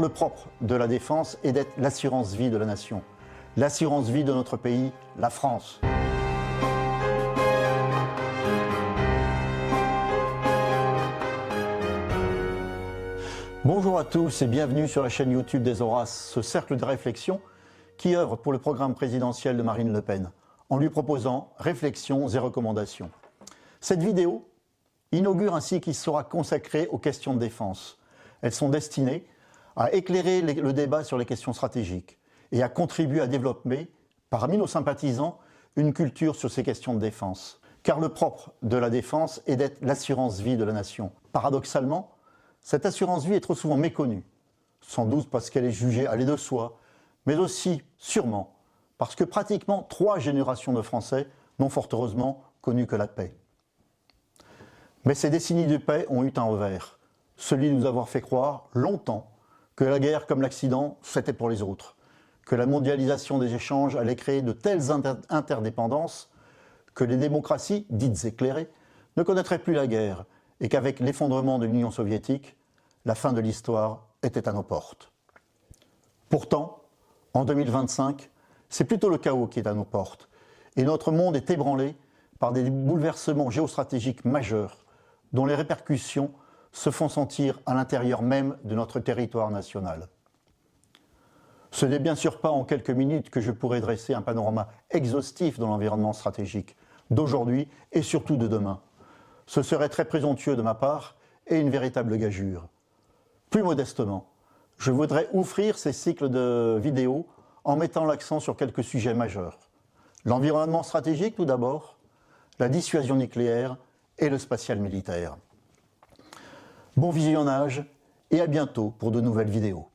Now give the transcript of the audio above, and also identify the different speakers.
Speaker 1: Le propre de la défense est d'être l'assurance vie de la nation, l'assurance vie de notre pays, la France. Bonjour à tous et bienvenue sur la chaîne YouTube des Horaces, ce cercle de réflexion qui œuvre pour le programme présidentiel de Marine Le Pen, en lui proposant réflexions et recommandations. Cette vidéo inaugure un cycle qui sera consacré aux questions de défense. Elles sont destinées à éclairer le débat sur les questions stratégiques et à contribuer à développer, parmi nos sympathisants, une culture sur ces questions de défense. Car le propre de la défense est d'être l'assurance vie de la nation. Paradoxalement, cette assurance vie est trop souvent méconnue, sans doute parce qu'elle est jugée aller de soi, mais aussi, sûrement, parce que pratiquement 3 générations de Français n'ont fort heureusement connu que la paix. Mais ces décennies de paix ont eu un revers, celui de nous avoir fait croire longtemps que la guerre comme l'accident, c'était pour les autres, que la mondialisation des échanges allait créer de telles interdépendances que les démocraties, dites éclairées, ne connaîtraient plus la guerre et qu'avec l'effondrement de l'Union soviétique, la fin de l'histoire était à nos portes. Pourtant, en 2025, c'est plutôt le chaos qui est à nos portes et notre monde est ébranlé par des bouleversements géostratégiques majeurs dont les répercussions se font sentir à l'intérieur même de notre territoire national. Ce n'est bien sûr pas en quelques minutes que je pourrai dresser un panorama exhaustif de l'environnement stratégique d'aujourd'hui et surtout de demain. Ce serait très présomptueux de ma part et une véritable gageure. Plus modestement, je voudrais offrir ces cycles de vidéos en mettant l'accent sur quelques sujets majeurs. L'environnement stratégique tout d'abord, la dissuasion nucléaire et le spatial militaire. Bon visionnage et à bientôt pour de nouvelles vidéos.